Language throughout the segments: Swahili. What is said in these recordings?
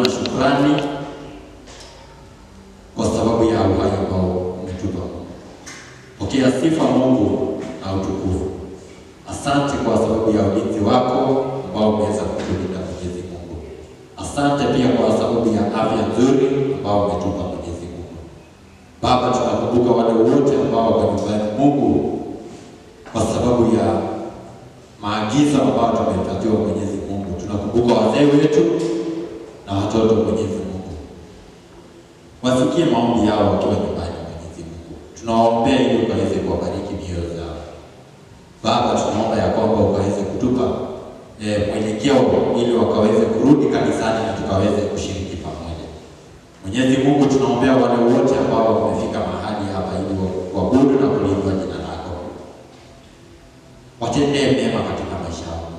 na shukrani kwa sababu ya uhai ambao umetupa. Pokea sifa Mungu na utukufu. Asante kwa sababu ya ulinzi wako ambao umeweza kutulinda Mwenyezi Mungu. Asante pia kwa sababu ya afya nzuri ambao umetupa Mwenyezi Mungu. Baba, tunakumbuka wale wote ambao wako nyumbani Mungu, kwa sababu ya maagizo ambayo tumepatiwa Mwenyezi Mungu. Tunakumbuka wazee wetu na watoto Mwenyezi Mungu. Wasikie maombi yao wakiwa nyumbani Mwenyezi Mungu. Tunawaombea ili ukaweze kuwabariki mioyo zao. Baba, tunaomba ya kwamba ukaweze kutupa mwelekeo ili wakaweze kurudi kanisani na tukaweze kushiriki pamoja. Mwenyezi Mungu, tunaombea wale wote ambao wamefika mahali hapa ili kuabudu na kuliinua jina lako. Watendee mema katika maisha yao.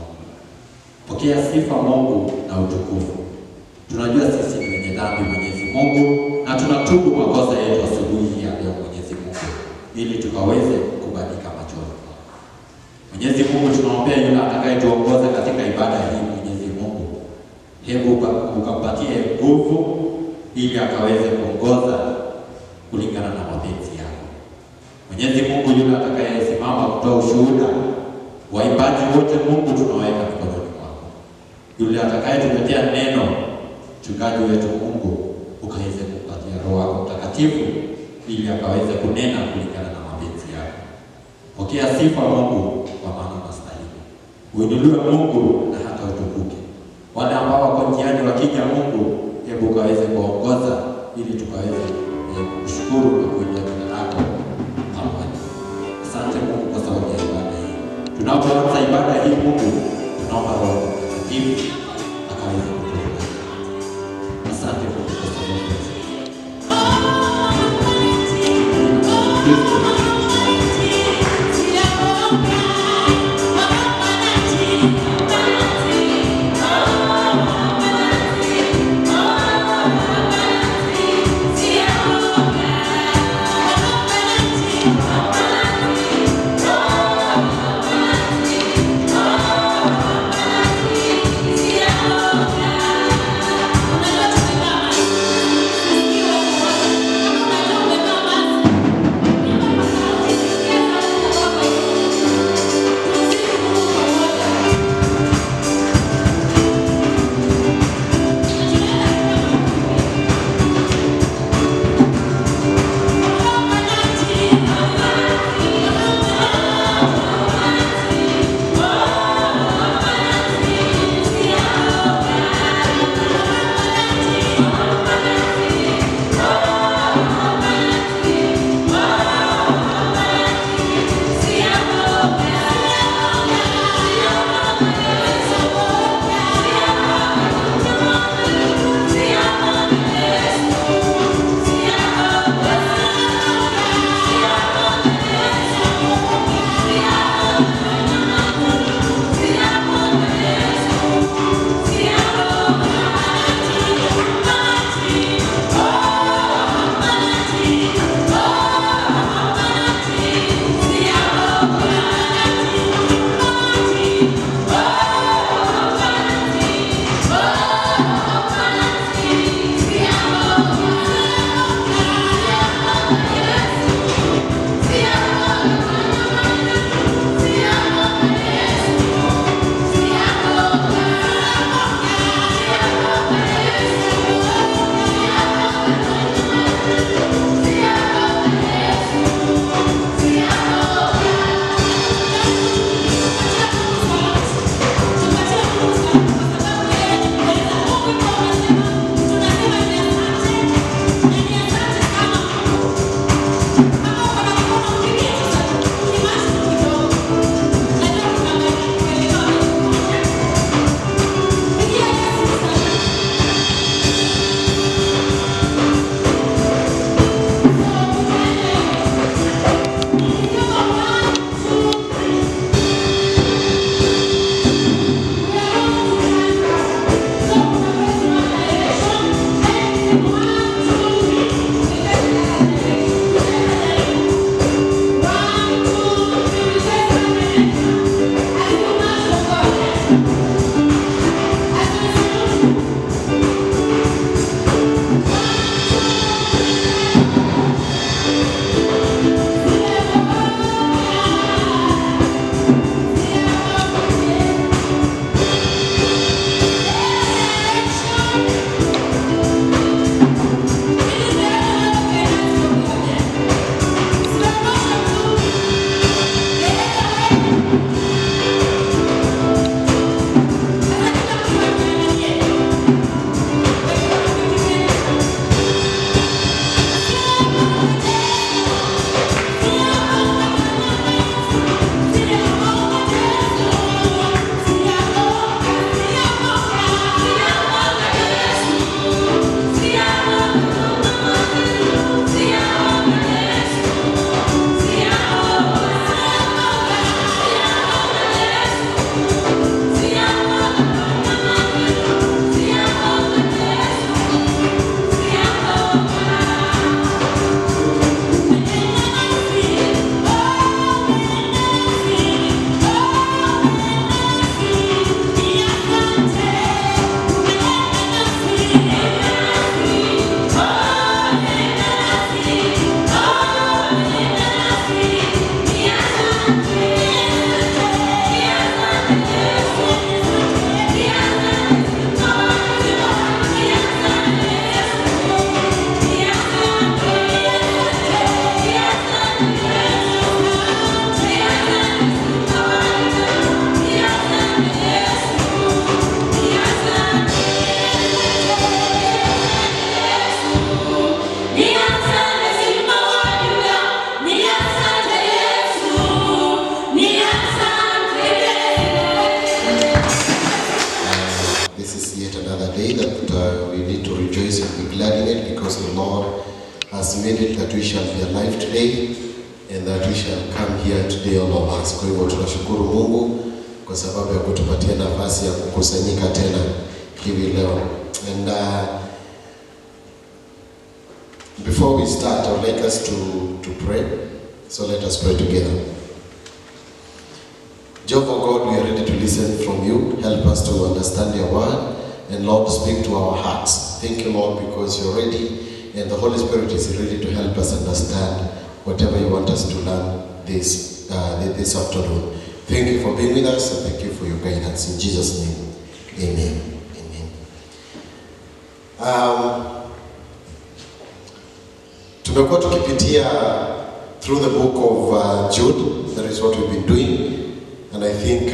Pokea sifa Mungu na utukufu. Tunajua sisi ni wenye dhambi Mwenyezi Mungu, na tunatubu makosa yetu asubuhi ya leo Mwenyezi Mungu, ili tukaweze kubadilika machoni. Mwenyezi Mungu, tunaombea yule atakayetuongoza katika ibada hii Mwenyezi Mungu. Hebu ukampatie nguvu ili akaweze kuongoza kulingana na mapenzi yako. Mwenyezi Mungu, yule atakayesimama kutoa ushuhuda, waimbaji wote Mungu tunaweka mikononi mwako. Yule atakayetuletea neno, mchungaji wetu Mungu, ukaweze kupatia Roho wako Mtakatifu ili akaweze kunena kulingana na mapenzi yako. Pokea sifa Mungu kwa maana unastahili. Uinuliwe Mungu na hata utukuke. Wale ambao wako njiani wakija Mungu, hebu ukaweze kuongoza ili tukaweze kushukuru na kuinua jina lako pamoja. Asante Mungu kwa sababu ya ibada hii. Tunapoanza ibada hii Mungu, tunaomba Roho Mtakatifu akaweze kutuongoza. Asante Mungu kwa sababu ya rejoice and be glad in it, because the Lord has made it that we shall be alive today and that we shall come here today, all of us. Kwa hivyo tunashukuru Mungu kwa sababu ya kutupatia nafasi ya kukusanyika tena hivi leo. And before we start, I would like us to pray. So let us pray together. Jehovah God, we are ready to listen from you. Help us to understand your word. And Lord, speak to our hearts. Thank you, Lord, because you're ready and the Holy Spirit is ready to help us understand whatever you want us to learn this afternoon. Thank you for being with us and thank you for your guidance. In Jesus' name, amen. Tumekuwa tukipitia through the book of Jude. That is what we've been doing. And I think,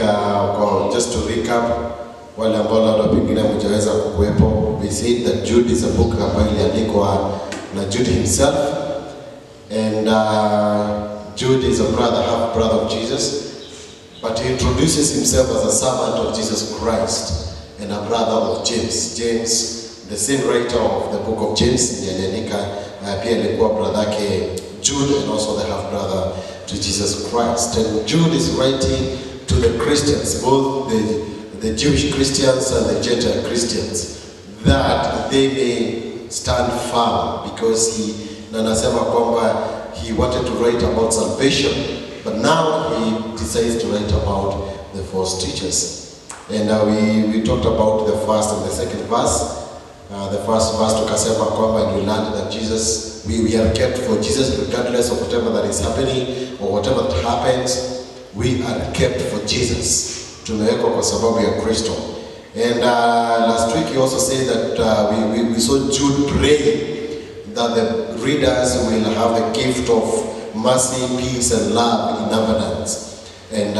just to recap, wale ambao labda pengine hamjaweza kuwepo, we said that Jude is a book ambayo iliandikwa na Jude himself. And Jude is a brother, half brother of Jesus. But he introduces himself as a servant of Jesus Christ and a brother of James. James, the same writer of the book of James, pia alikuwa brother yake Jude, and also the half brother to Jesus Christ. And Jude is writing to the Christians, both the Jewish Christians and the Gentile Christians, that they may stand firm, because he wanted to write about salvation, but now he decides to write about the false teachers. And we talked about the first and the second verse. The first verse tukasema kwamba, and we learned that Jesus, we are kept for Jesus regardless of whatever that is happening or whatever that happens. We are kept for Jesus. Tumewekwa kwa sababu ya Kristo. And last week you also said that we saw Jude pray that the readers will have the gift of mercy, peace, and love in abundance. And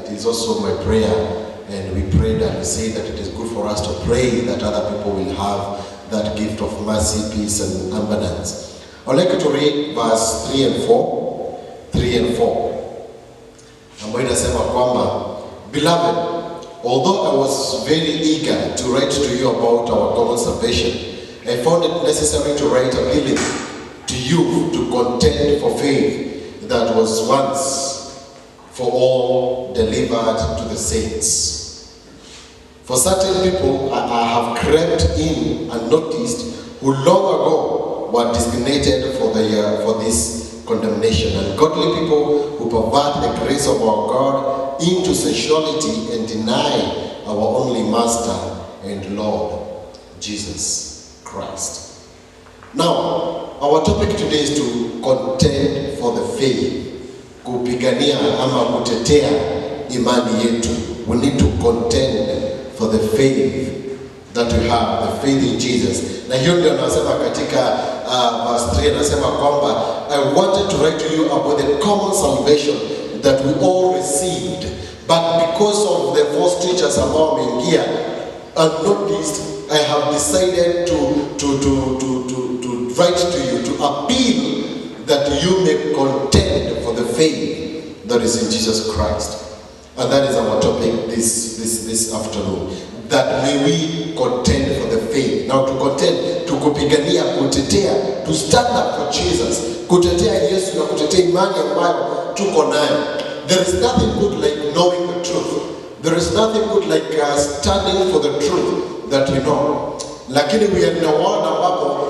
it is also my prayer. And we prayed and we say that it is good for us to pray that other people will have that gift of mercy, peace, and abundance. I'd like you to read verse 3 and 4. 3 and 4. Ambayo inasema kwamba, Beloved, although I was very eager to write to you about our common salvation, I found it necessary to write appealing to you to contend for faith that was once for all delivered to the saints. For certain people I have crept in and noticed who long ago were designated for this condemnation, and godly people who pervert the grace of our God into sensuality and deny our only Master and Lord, Jesus Christ. Now, our topic today is to contend for the faith. Kupigania ama kutetea imani yetu. We need to contend for the faith that we have, the faith in Jesus. Na hiyo ndio anasema katika verse 3, anasema kwamba, I wanted to write to you about the common salvation that we all received, but because of the false teachers ambao wameingia unnoticed, I have decided to write to you, to appeal that you may contend for the faith that is in Jesus Christ. And that is our topic this afternoon. That may we contend for the faith. Now to contend, to kupigania, kutetea, to stand up for Jesus, kutetea Yesu na kutetea imani ambayo tuko nayo. There is nothing good like knowing the truth. There is nothing good like standing for the truth that you know. Lakini we are in a world ambapo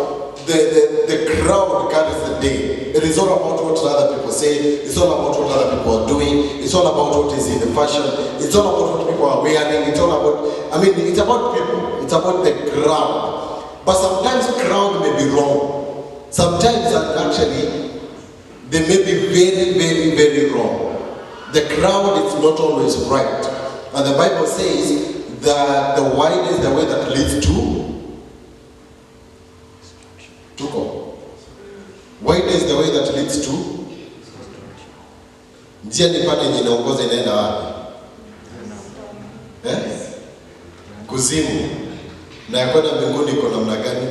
the crowd carries the day. It is all about what other people say. It's all about what other people are doing. It's all about what is in the fashion. It's all about what people are wearing. It's all about, it's about people. It's about the crowd. But sometimes crowd may be wrong. Sometimes actually they may be very, very, very wrong. The crowd is not always right. And the Bible says that the wide is the way that leads to go. Wide is the way that leads to. Njia ni pale yenye inaongoza inaenda wapi? Kuzimu. Na ya kwenda mbinguni iko namna gani?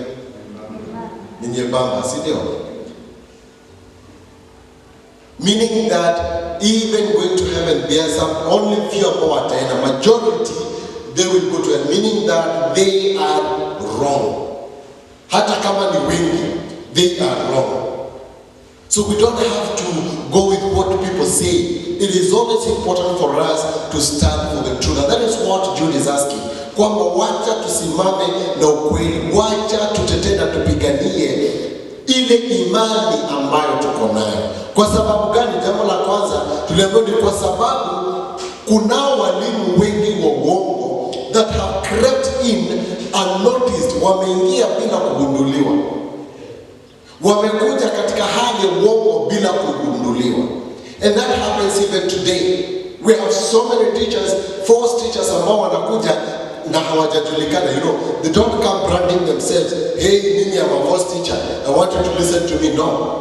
Ni nyembamba, si ndio? Meaning that even going to heaven, there are some only few ambao wataenda. Majority, they will go to heaven. Meaning that they are wrong. hata kama ni wengi, they are wrong. So we don't have to go with what people say. It is always important for us to stand for the truth. And that is what Jude is asking. Kwamba wacha tusimame na ukweli, wacha tutetee na tupiganie ile imani ambayo tuko nayo. Kwa sababu gani? Jambo la kwanza tuliambiwa ni kwa sababu kunao walimu wengi wa uongo that have crept in unnoticed, wameingia bila kugunduliwa. Wamekuja katika hali ya uongo bila kugunduliwa. And that happens even today. We have so many teachers, false teachers ambao wanakuja na hawajajulikana. You know, they don't come branding themselves. Hey, mimi am a false teacher. I want you to listen to me. No.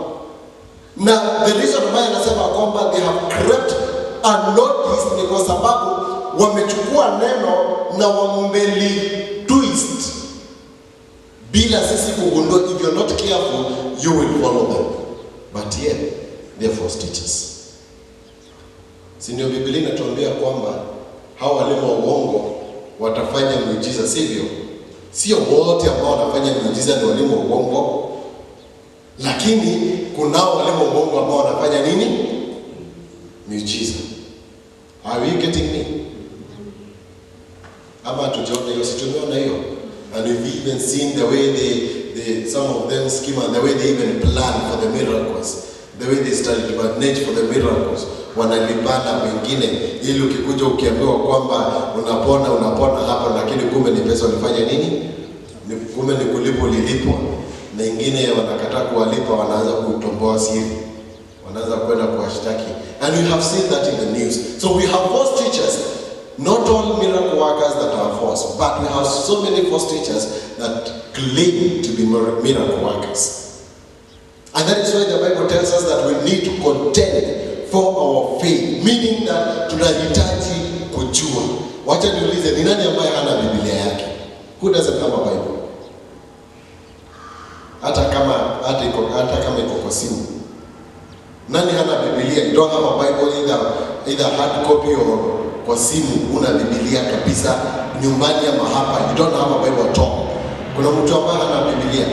Now, the reason why anasema kwamba they have crept unnoticed ni kwa sababu wamechukua neno na wameli twist bila sisi kugundua. If you're not careful, you will follow them. But yet, they're false teachers. Si ndio Biblia inatuambia kwamba hao walimu wa uongo watafanya miujiza, sivyo? Sio wote ambao wanafanya miujiza ni walimu wa uongo, lakini kunao walimu wa uongo ambao wanafanya nini? Miujiza. Are you getting me? Ama tujione hiyo, situmeona hiyo. And we've even seen the way they some of them scheme and the way they even plan for the miracles. The way they started to manage for the miracles. Wanalipana wengine ili ukikuja ukiambiwa kwamba unapona hapa, lakini kumbe ni pesa ulifanya nini? Kumbe ni kulipo lilipwa. Na wengine wanakataa kuwalipa, wanaanza kutomboa siri. Wanaanza kwenda kuwashtaki. And we have seen that in the news. So we have false teachers. Not all miracle workers that are false, but we have so many false teachers that claim to be miracle workers. And that is why the Bible tells us that we need to contend for our faith, meaning that tunahitaji kujua. Wacha niulize, ni nani ambaye hana Biblia yake? Who doesn't have a Bible? Hata kama iko kwa simu. Nani hana Biblia? You don't have a Bible, either hard copy or kwa simu una Biblia kabisa nyumbani ama hapa. You don't have a Bible at all. Kuna mtu ambaye hana Biblia?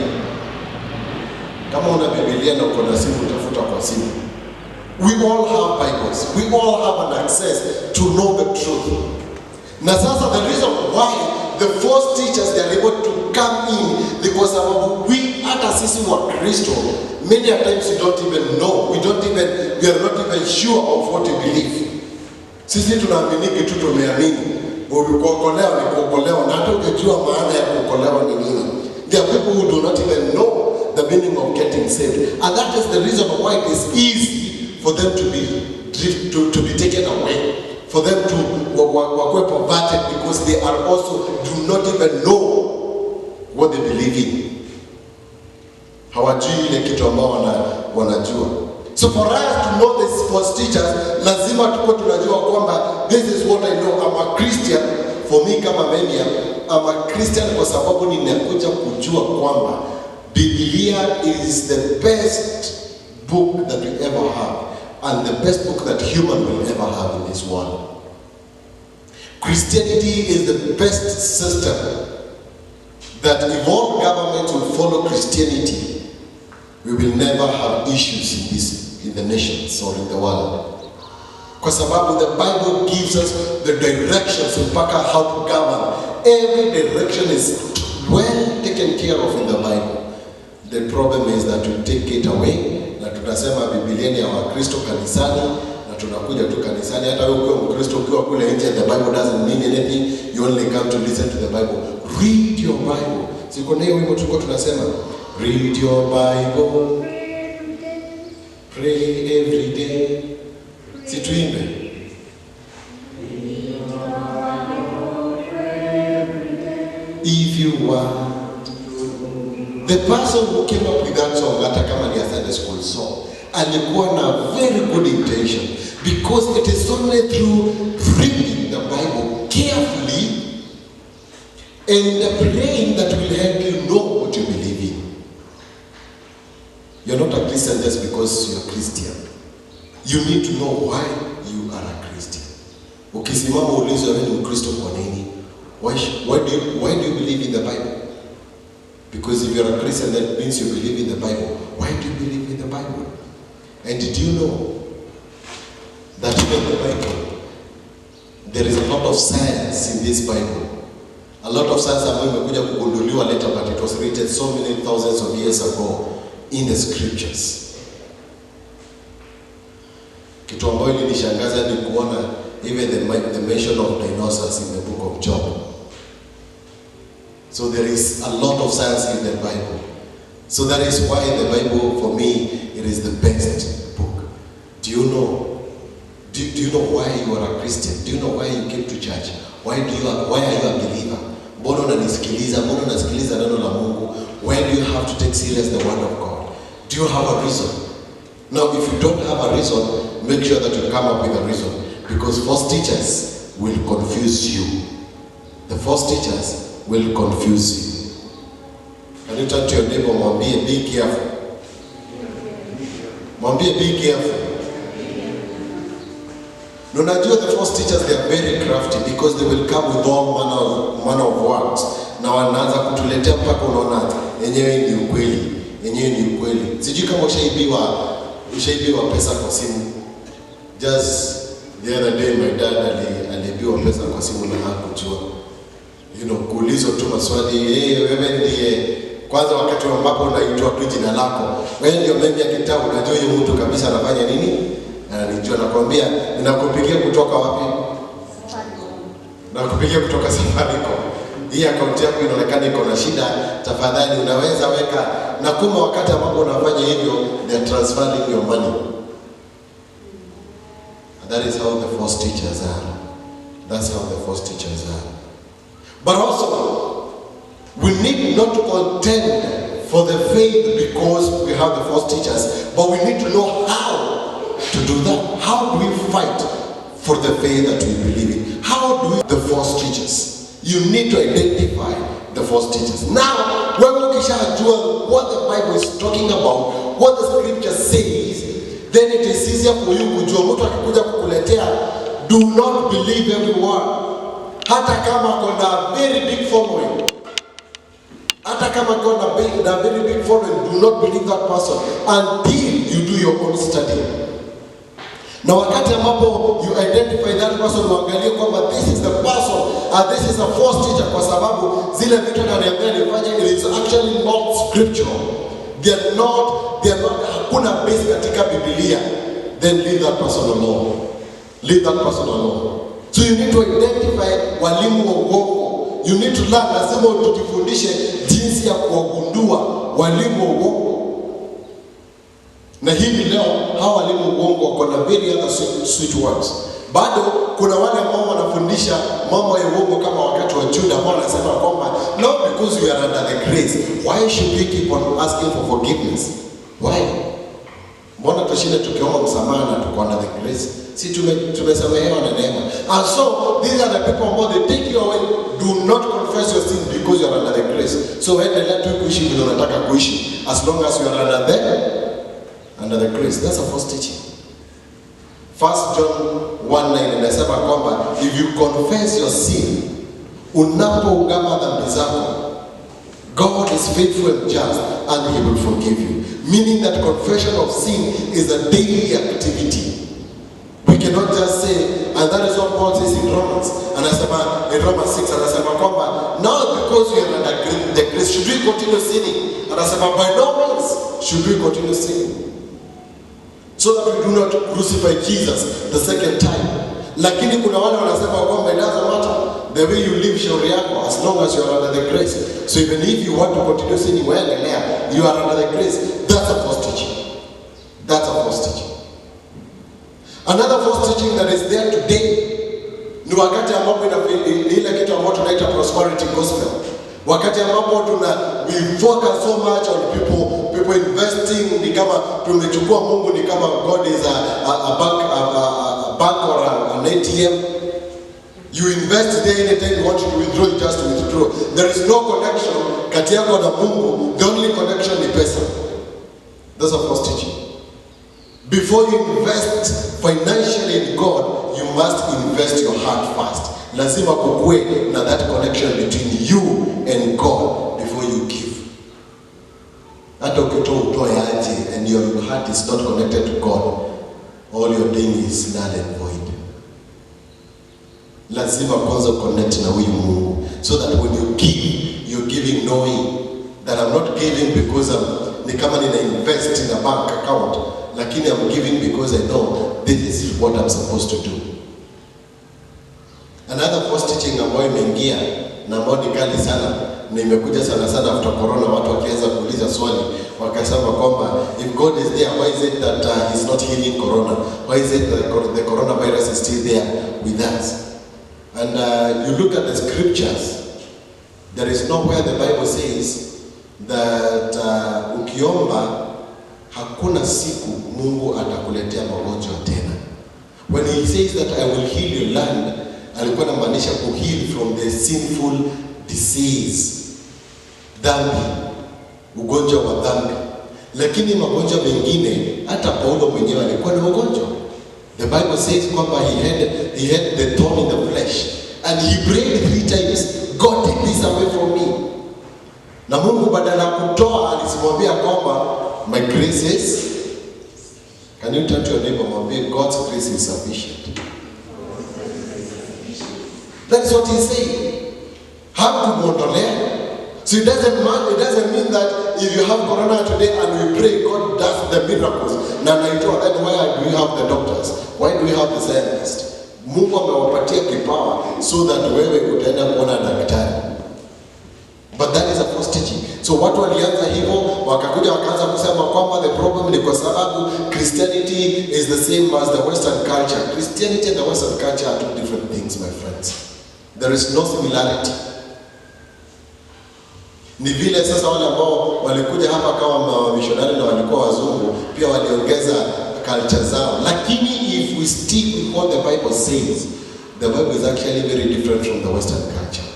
Kama una Biblia na uko na simu, utafuta kwa simu. We all have Bibles. We all have an access to know the truth. Na sasa the reason why the false teachers they are able to come in because we hata sisi wa Kristo many times we don't even know. We are not even sure of what we believe. Sisi tunaamini kitu tumeamini. Kuokolewa ni kuokolewa na hata ukijua maana ya kuokolewa ni nini. There are people who do not even know the meaning of getting saved. And that is the reason why it is easy for them to be taken away. For them to be perverted because they are also do not even know what they believe in. Hawajui ile kitu ambao wanajua. So for us to know these false teachers, lazima tuko tunajua kwamba this is what I know. I'm a Christian. For me kama mimi, I'm a Christian kwa sababu ninakuja kujua kwamba Biblia is the best book that we ever have and the best book that human will ever have in this world. Christianity is the best system that if all governments will follow Christianity, we will never have issues in the nations or in the world. Kwa sababu the Bible gives us the directions mpaka how to govern. Every direction is well taken care of in the Bible. The problem is that we take it away na tunasema Biblia ni ya Wakristo kanisani na tunakuja tu kanisani. Hata wewe ukiwa Mkristo ukiwa kule nje, the Bible doesn't mean anything. You only come to listen to the Bible. Read your Bible. Siko na hiyo wimbo tulikuwa tunasema read your Bible, pray every day. Si tuimbe? If you want. The person who came up with that song, hata kama ni a Sunday school song, alikuwa na very good intention because it is only through reading the Bible carefully and praying that will help you know what you believe in. You're not a Christian just because you're a Christian. You need to know why you are a Christian. Ukisimama ulizo wewe ni Mkristo kwa nini? Why do you believe in the Bible? Because if you're a Christian, that means you believe in the Bible. Why do you believe in the Bible? And did you know that in the Bible, there is a lot of science in this Bible? A lot of science ambayo imekuja kugunduliwa later, but it was written so many thousands of years ago in the scriptures. Kitu ambayo ilinishangaza ni kuona even the mention of dinosaurs in the book of Job. So there is a lot of science in the Bible. So that is why the Bible, for me, it is the best book. Do you know? Do you know why you are a Christian? Do you know why you came to church? Why are you a believer? Mbona unanisikiliza? Mbona unasikiliza neno la Mungu? Why do you have to take serious the word of God? Do you have a reason? Now, if you don't have a reason, make sure that you come up with a reason. Because false teachers will confuse you. The false teachers will confuse you. And you turn to your neighbor, mwambie, be careful. Mwambie, be careful. No, najua the false teachers, they are very crafty because they will come with all manner of words. Na wanaanza kutuletea mpaka unaona yenyewe ni ukweli. Yenyewe ni ukweli. Sijui kama ushaibiwa pesa kwa simu. Just the other day my dad aliibiwa pesa kwa simu na hakujua. You know, kuulizwa tu maswali, wewe ndiye kwanza wakati ambapo unaitwa tu jina lako. Wewe ndio mimi ya kitabu, unajua yule mtu kabisa anafanya nini? Anajua, nakwambia, ninakupigia kutoka wapi? Nakupigia kutoka Safaricom. Hii account yako inaonekana iko na shida, tafadhali unaweza weka. Na kuma wakati ambapo unafanya hivyo, they are transferring your money. And that is how the false teachers are. That's how the false teachers are. But also, we need not to contend for the faith because we have the false teachers, but we need to know how to do that. How do we fight for the faith that we believe in? How do we the false teachers? You need to identify the false teachers. Now, when we ukishajua what the Bible is talking about, what the scripture says, then it is easier for you kujua. Mtu akikuja kukuletea, do not believe every word. Hata kama kuna very big following. Hata kama kuna very big following, do not believe that person until you do your own study. Na wakati ambapo you identify that person, uangalie kwamba this is the person and this is a false teacher, kwa sababu zile vitu ananiambia nifanye, it is actually not scriptural. They are not hakuna base katika Biblia. Then leave that person alone. Leave that person alone. So you need to identify walimu wa uongo. You need to learn, lazima utujifundishe jinsi ya kuwagundua walimu wa uongo. Na hivi leo hawa walimu uongo wako na very other sweet words. Bado kuna wale ambao wanafundisha mambo ya uongo kama wakati wa Juda, ambao wanasema kwamba no, because we are under the grace, why should we keep on asking for forgiveness? Why? Mbona tushinde tukiomba msamaha na tuko under the grace? Si tumesamehewa na neema. And so these are the people ambao they take you away. Do not confess your sin because you are under the grace. So endelea tu kuishi vile unataka kuishi as long as you are under the grace. That's a false teaching. 1 John 1:9 inasema kwamba if you confess your sin, unapoungama dhambi zako, God is faithful and just and he will forgive you. Meaning that confession of sin is a daily activity. We cannot just say, and that is what Paul says in Romans. Anasema in Romans 6, anasema kwamba now because we are under the grace, should we continue sinning? Anasema by no means should we continue sinning. So that we do not crucify Jesus the second time. Lakini kuna wale wanasema kwamba it doesn't matter the way you live shauri yako as long as you are under the grace. So even if you want to continue sinning, you are under the grace. That's a false teaching. That's a false teaching. Another false teaching that is there today ni wakati ambapo ile kitu ambacho tunaita prosperity gospel. Wakati ambapo we focus so much on people investing, ni kama tumechukua Mungu ni kama God is a bank or an ATM. You invest there, anytime you want to withdraw, you just withdraw. There is no connection kati yako na Mungu. The only connection ni pesa. That's a false teaching. Before you invest financially in God, you must invest your heart first. Lazima kukue na that connection between you and God before you give. hata ukitoa utoe aje and your heart is not connected to God, all you're doing is null and void. Lazima kwanza connect na huyu Mungu, so that when you give, you're giving knowing that I'm not giving because ni kama nina invest in a bank account, lakini I'm giving because I know this is what I'm supposed to do. Another false teaching ambayo imeingia na ambayo ni kali sana, na imekuja sana after corona, watu wakianza kuuliza swali wakasema kwamba if God is there, why is it that he's not healing corona? Why is it that the coronavirus is still there with us? And you look at the scriptures, there is nowhere the Bible says that ukiomba hakuna siku Mungu atakuletea magonjwa tena. When he says that I will heal your land, alikuwa anamaanisha kuheal from the sinful disease, dhambi, ugonjwa wa dhambi. Lakini magonjwa mengine, hata Paulo mwenyewe alikuwa na ugonjwa. The Bible says kwamba he had the thorn in the flesh, and he prayed 3 times, God, take this away from me. Na Mungu badala kutoa alisimwambia kwamba my grace is, can you turn to your neighbor, mwambie God's grace is sufficient. That's what he's saying. How to muondolea? So it doesn't mean that if you have corona today and we pray, God does the miracles. Then why do we have the doctors? Why do we have the scientists? Mungu amewapatia kipawa so that wewe utaenda kuona daktari. But that is a false teaching. So watu walianza hivyo, wakakuja wakaanza kusema kwamba the problem ni kwa sababu Christianity is the same as the Western culture. Christianity and the Western culture are two different things, my friends. There is no similarity. Ni vile sasa wale ambao walikuja hapa kama missionary na walikuwa wazungu, pia waliongeza culture zao. Lakini if we stick with what the Bible says, the Bible is actually very different from the Western culture.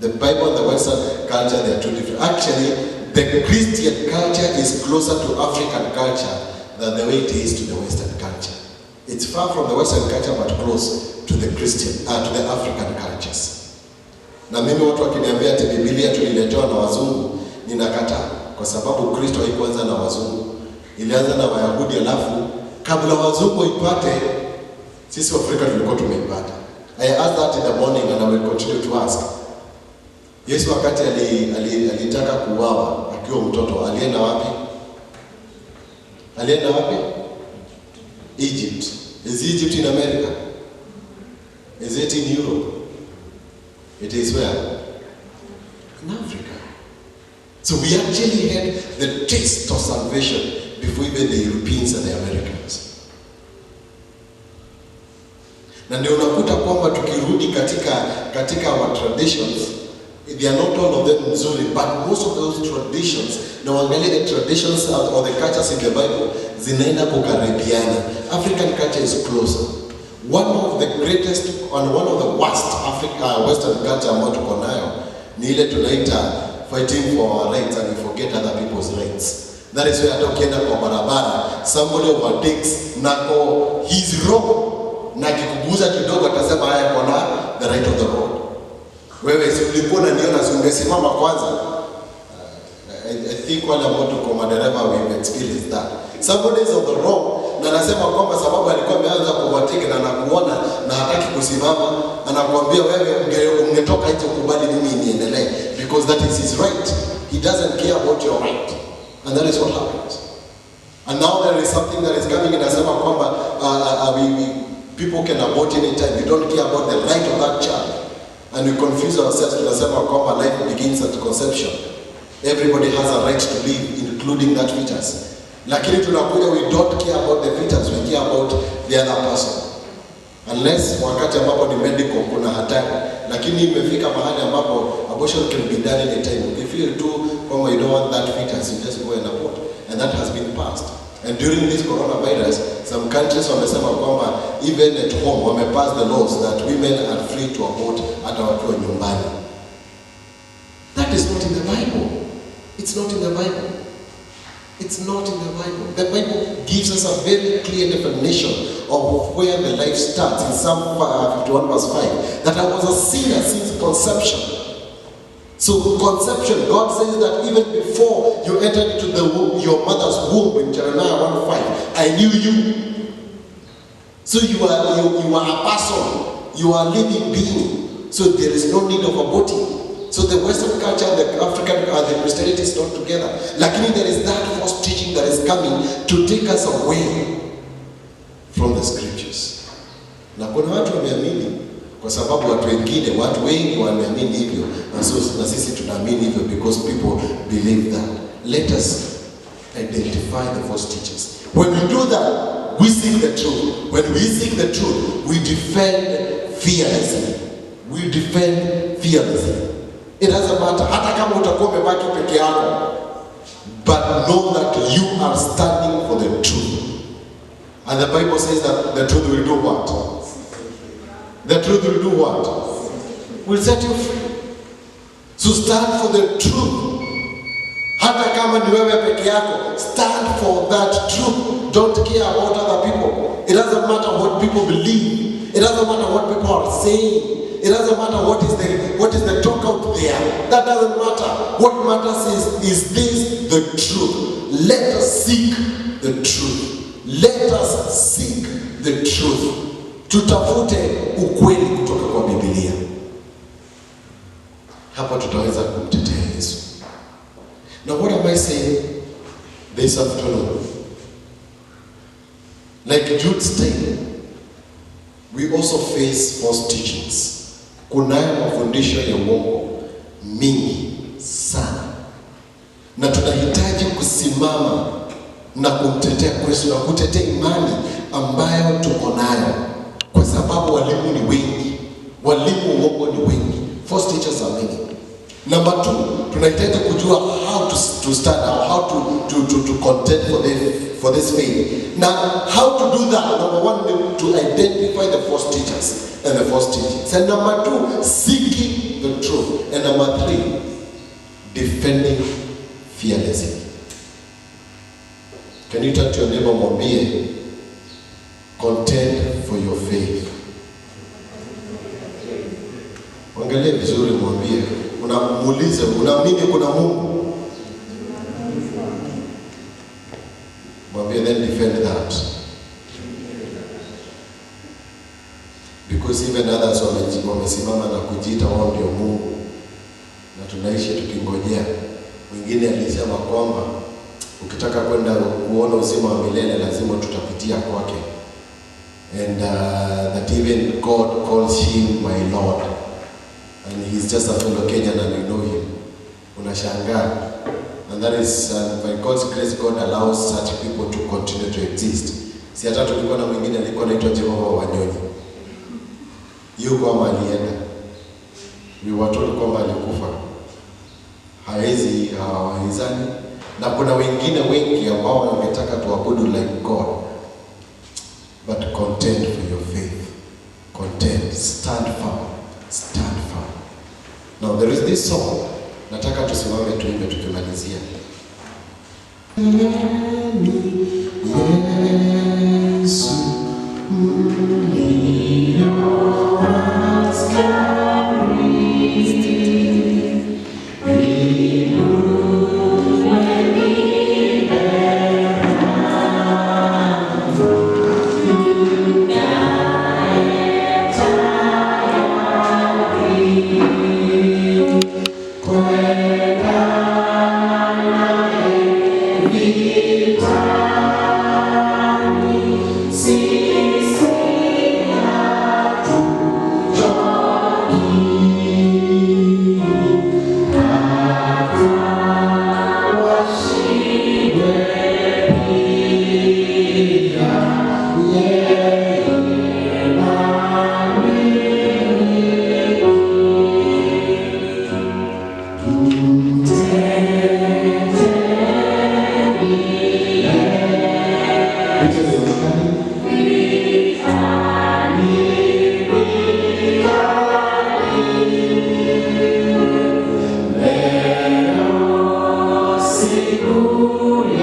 The Bible and the Western culture, they are two different. Actually, the Christian culture is closer to African culture than the way it is to the Western culture. It's far from the Western culture, but close to the to the African cultures. Na mimi watu wakiniambia ati Biblia tuliletewa na wazungu, ninakataa, kwa sababu Kristo haikuanza na wazungu. Ilianza na Wayahudi, alafu kabla wazungu ipate, sisi Afrika tulikuwa tumeipata. I asked that in the morning and I will continue to ask. Yesu wakati alitaka kuuawa akiwa mtoto, alienda wapi? Alienda wapi? Egypt. Is Egypt in America? Is it in Europe? It is where? In Africa. So we actually had the taste of salvation before even the Europeans and the Americans. Na ndio unakuta kwamba tukirudi katika our traditions, they are not all of them nzuri, but most of those traditions, na uangalie the traditions or the cultures in the Bible, zinaenda kukaribiana. African culture is closer. One of the greatest and one of the worst Western culture ambayo tuko nayo ni ile tunaita fighting for our rights and we forget other people's rights. That is where hata ukienda kwa barabara, somebody overtakes nako he's wrong, na kikuguza kidogo atasema haya kuna the right of the road. Wewe si ulikuwa unaniona, si ungesimama kwanza. I think wale ambao tuko madereva we experience that. Somebody is on the wrong, na anasema kwamba sababu alikuwa ameanza kuovertake na anakuona na hataki kusimama, anakuambia wewe ungetoka hicho kubali mimi niendelee, because that is his right. He doesn't care about your right. And that is what happens. And now there is something that is coming in, anasema kwamba people can abort anytime. We don't care about the right of that child. And we confuse ourselves, tunasema kwamba life begins at conception. Everybody has a right to live, including that fetus. Lakini tunakuja, we don't care about the fetus, we care about the other person. Unless wakati ambapo ni medical kuna hatari. Lakini imefika mahali ambapo abortion can be done anytime. If you feel too kwamba you don't want that fetus, you just go and abort. And that has been passed. And during this coronavirus, some countries wamesema kwamba even at home wamepass the laws that women are free to abort hata wakiwa nyumbani. That is not in the Bible. It's not in the Bible. It's not in the Bible. The Bible gives us a very clear definition of where the life starts in Psalm 51 verse 5. That I was a sinner since conception. So conception, God says that even before you entered into the womb, your mother's womb in Jeremiah 1:5, I knew you. So you are a person, you are a living being. So there is no need of aborting. So the Western culture, the African, the Christianity is not together. Lakini there is that false teaching that is coming to take us away from the scriptures. Na kuna watu wameamini kwa sababu watu wengi wameamini hivyo, na sisi tunaamini hivyo because people believe that. Let us identify the false teachers. When we do that, we seek the truth. When we seek the truth, we defend fearlessly. We defend fearlessly. It doesn't matter. Hata kama utakuwa umebaki peke yako, but know that you are standing for the truth. And the Bible says that the truth will do what? The truth will do what? Will set you free. So stand for the truth. Hata kama ni wewe peke yako, stand for that truth. Don't care about other people. It doesn't matter what people believe. It doesn't matter what people are saying. It doesn't matter what is the talk out there. That doesn't matter. What matters is this the truth. Let us seek the truth. Let us seek the truth. Tutafute ukweli kutoka kwa Biblia. Hapo tutaweza kumtetea Yesu. Now what am I saying this afternoon? Like Jude stated, we also face false teachings. Kunayo mafundisho ya uongo mingi sana. Na tunahitaji kusimama na kumtetea Kristo na kutetea imani ambayo tuko nayo. Kwa sababu walimu ni wengi. Walimu uongo ni wengi. False teachers are many. Number 2, tunahitaji kujua how to stand out, how to contend for this faith. Now, how to do that? Number 1, to identify the false teachers and the false teachings. And number 2, seeking the truth. And number 3, defending fearlessly. Can you turn to your neighbor, mwambie, contend for your faith. Angalia vizuri, mwambie, unamuulize, unaamini kuna Mungu? Mwambie, then defend that. Because even others wamesimama na kujiita wao ndio Mungu, na tunaishi tukingojea. Mwingine alisema kwamba ukitaka kwenda kuona uzima wa milele lazima tutapitia kwake. And that even God calls him my Lord. And he's just a fellow Kenyan and you know him. Unashangaa. And that is, by God's grace, God allows such people to continue to exist. Si hata tulikuwa na mwingine alikuwa anaitwa Jehova Wanyonyi. Yuko ama alienda. We were told kwamba alikufa. Hawawezani. Na kuna wengine wengi ambao wangetaka tuabudu like God. But contend for your faith. Contend. Stand firm. Stand firm. Now there is this song. Nataka tusimame tuimbe tukimalizia. Yesu, Segura